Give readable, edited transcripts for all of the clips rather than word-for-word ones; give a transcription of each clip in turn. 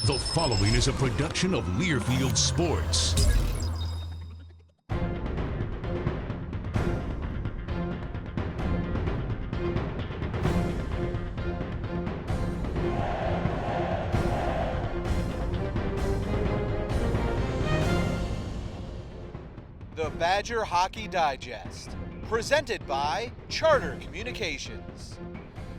The following is a production of Learfield Sports. The Badger Hockey Digest, presented by Charter Communications.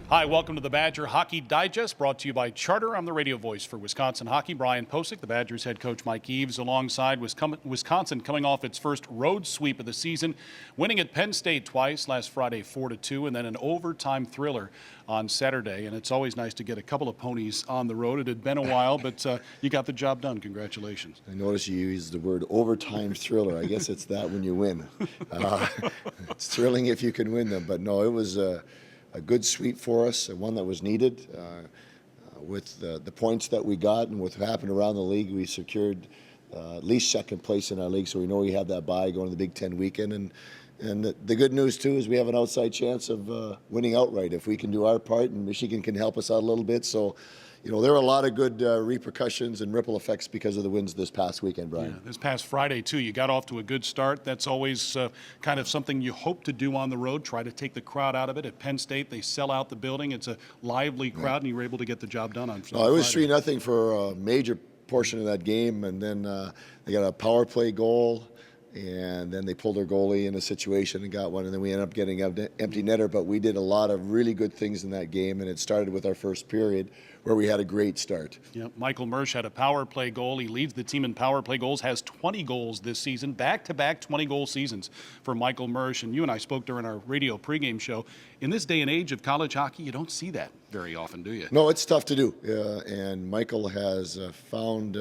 Hi, welcome to the Badger Hockey Digest, brought to you by Charter. I'm the radio voice for Wisconsin hockey, Brian Posick. The Badgers head coach Mike Eaves alongside Wisconsin coming off its first road sweep of the season, winning at Penn State twice, last Friday 4-2, and then an overtime thriller on Saturday. And it's always nice to get a couple of ponies on the road. It had been a while, but you got the job done. Congratulations. I notice you use the word overtime thriller. I guess it's that when you win. It's thrilling if you can win them, but no, it was a good sweep for us, one that was needed. With the points that we got and what happened around the league, we secured at least second place in our league, so we know we have that bye going to the Big Ten weekend. And the good news, too, is we have an outside chance of winning outright if we can do our part, and Michigan can help us out a little bit. So, you know, there were a lot of good repercussions and ripple effects because of the wins this past weekend, Brian. Yeah, this past Friday, too, you got off to a good start. That's always kind of something you hope to do on the road, try to take the crowd out of it. At Penn State, they sell out the building. It's a lively crowd, and you were able to get the job done on Friday. It was 3-0 for a major portion of that game, and then they got a power play goal, and then they pulled their goalie in a situation and got one, and then we ended up getting an empty netter. But we did a lot of really good things in that game, and it started with our first period where we had a great start. Yeah, Michael Mersch had a power play goal. He leads the team in power play goals, has 20 goals this season, back-to-back 20-goal seasons for Michael Mersch. And you and I spoke during our radio pregame show. In this day and age of college hockey, you don't see that very often, do you? No, it's tough to do. And Michael has found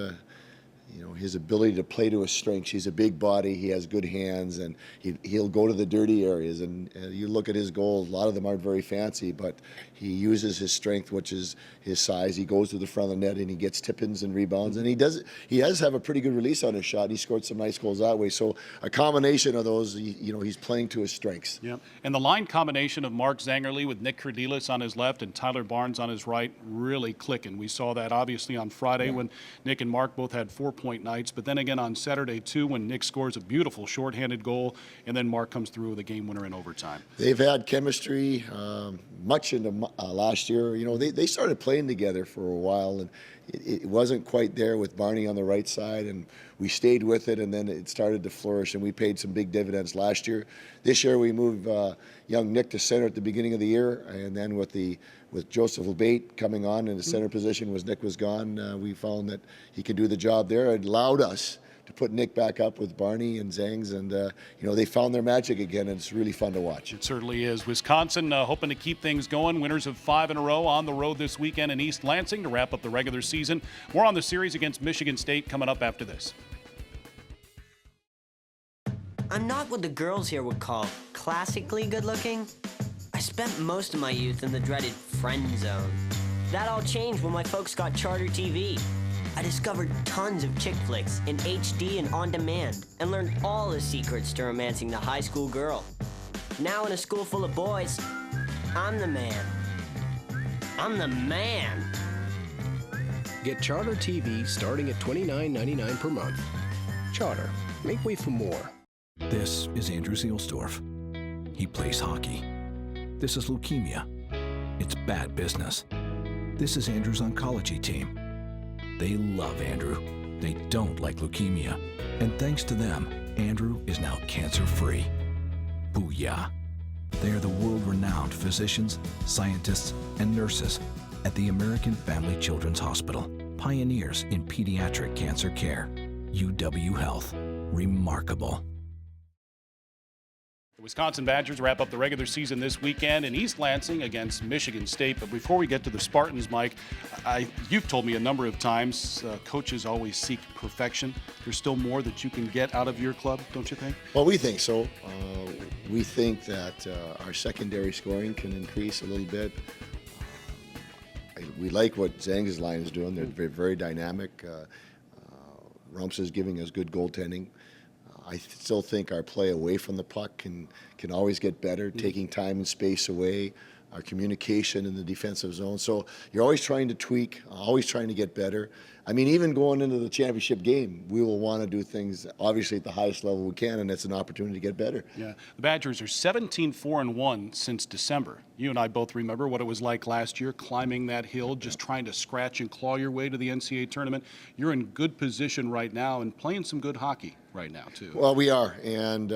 his ability to play to his strengths. He's a big body. He has good hands, and he'll go to the dirty areas. And you look at his goals, a lot of them aren't very fancy, but he uses his strength, which is his size. He goes to the front of the net, and he gets tip-ins and rebounds. And he does have a pretty good release on his shot. He scored some nice goals that way. So a combination of those, he's playing to his strengths. Yeah, and the line combination of Mark Zangerly with Nick Kredilis on his left and Tyler Barnes on his right really clicking. We saw that obviously on Friday when Nick and Mark both had 4-point nights, but then again on Saturday too when Nick scores a beautiful shorthanded goal and then Mark comes through with a game winner in overtime. They've had chemistry much into last year. They started playing together for a while, and it wasn't quite there with Barney on the right side, and we stayed with it, and then it started to flourish, and we paid some big dividends last year. This year we moved young Nick to center at the beginning of the year, and then with Joseph LeBate coming on in the center position as Nick was gone, we found that he could do the job there. It allowed us to put Nick back up with Barney and Zangs, and they found their magic again, and it's really fun to watch. It certainly is. Wisconsin hoping to keep things going. Winners of 5 in a row on the road this weekend in East Lansing to wrap up the regular season. More on the series against Michigan State coming up after this. I'm not what the girls here would call classically good looking. I spent most of my youth in the dreaded friend zone. That all changed when my folks got Charter TV. I discovered tons of chick flicks in HD and on demand, and learned all the secrets to romancing the high school girl. Now in a school full of boys, I'm the man. I'm the man. Get Charter TV starting at $29.99 per month. Charter, make way for more. This is Andrew Seelsdorf. He plays hockey. This is leukemia. It's bad business. This is Andrew's oncology team. They love Andrew. They don't like leukemia. And thanks to them, Andrew is now cancer-free. Booyah. They are the world-renowned physicians, scientists, and nurses at the American Family Children's Hospital, pioneers in pediatric cancer care. UW Health. Remarkable. The Wisconsin Badgers wrap up the regular season this weekend in East Lansing against Michigan State. But before we get to the Spartans, Mike, you've told me a number of times coaches always seek perfection. There's still more that you can get out of your club, don't you think? Well, we think so. We think that our secondary scoring can increase a little bit. We like what Zang's line is doing. They're very, very dynamic. Rumps is giving us good goaltending. I still think our play away from the puck can always get better, taking time and space away. our communication in the defensive zone. So you're always trying to tweak, always trying to get better. I mean, even going into the championship game, we will want to do things obviously at the highest level we can, and it's an opportunity to get better. Yeah, the Badgers are 17-4-1 since December. You and I both remember what it was like last year, climbing that hill, just trying to scratch and claw your way to the NCAA tournament. You're in good position right now and playing some good hockey right now, too. Well, we are, and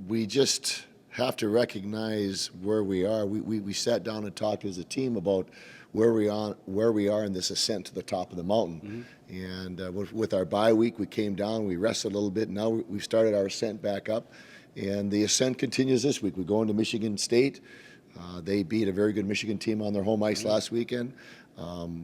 we just have to recognize where we are. We sat down and talked as a team about where we are in this ascent to the top of the mountain. Mm-hmm. And with our bye week, we came down, we rested a little bit, and now we've started our ascent back up. And the ascent continues this week. We go into Michigan State. They beat a very good Michigan team on their home ice last weekend.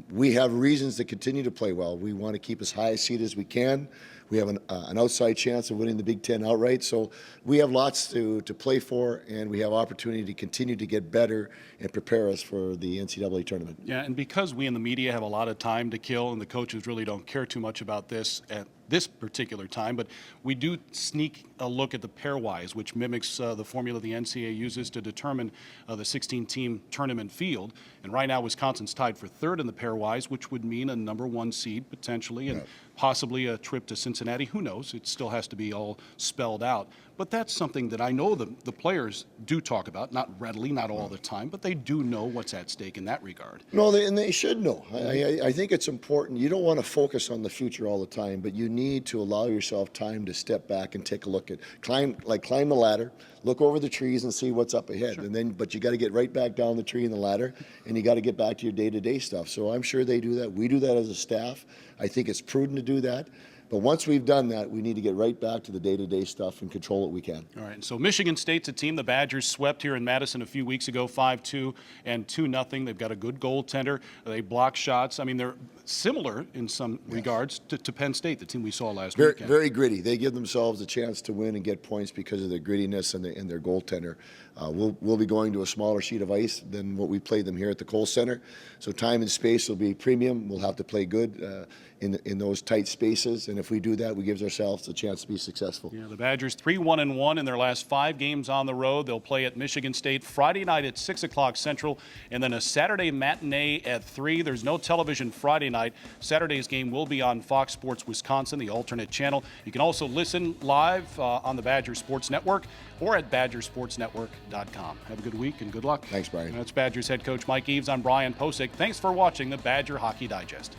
We have reasons to continue to play well. We want to keep as high a seed as we can. We have an outside chance of winning the Big Ten outright. So we have lots to play for, and we have opportunity to continue to get better and prepare us for the NCAA tournament. Yeah, and because we in the media have a lot of time to kill, and the coaches really don't care too much about this at this particular time, but we do sneak a look at the pairwise, which mimics the formula the NCAA uses to determine the 16-team tournament field. And right now, Wisconsin's tied for third in the pairwise, which would mean a number one seed potentially, and possibly a trip to Cincinnati. Who knows? It still has to be all spelled out. But that's something that I know the players do talk about, not readily, not all the time, but they do know what's at stake in that regard. No, and they should know. I think it's important. You don't want to focus on the future all the time, but you need to allow yourself time to step back and take a look at, climb the ladder, look over the trees and see what's up ahead. Sure. But you got to get right back down the tree and the ladder, and you got to get back to your day-to-day stuff. So I'm sure they do that. We do that as a staff. I think it's prudent to do that. But once we've done that, we need to get right back to the day-to-day stuff and control what we can. All right, so Michigan State's a team the Badgers swept here in Madison a few weeks ago, 5-2 and 2-0. They've got a good goaltender. They block shots. I mean, they're similar in some regards to Penn State, the team we saw last weekend. Very gritty. They give themselves a chance to win and get points because of their grittiness and their goaltender. We'll be going to a smaller sheet of ice than what we played them here at the Kohl Center. So time and space will be premium. We'll have to play good in those tight spaces. And if we do that, we give ourselves a chance to be successful. Yeah, the Badgers 3-1-1 in their last 5 games on the road. They'll play at Michigan State Friday night at 6 o'clock Central, and then a Saturday matinee at 3. There's no television Friday night. Saturday's game will be on Fox Sports Wisconsin, the alternate channel. You can also listen live on the Badger Sports Network or at badgersportsnetwork.com. Have a good week and good luck. Thanks, Brian. That's Badgers head coach Mike Eaves. I'm Brian Posick. Thanks for watching the Badger Hockey Digest.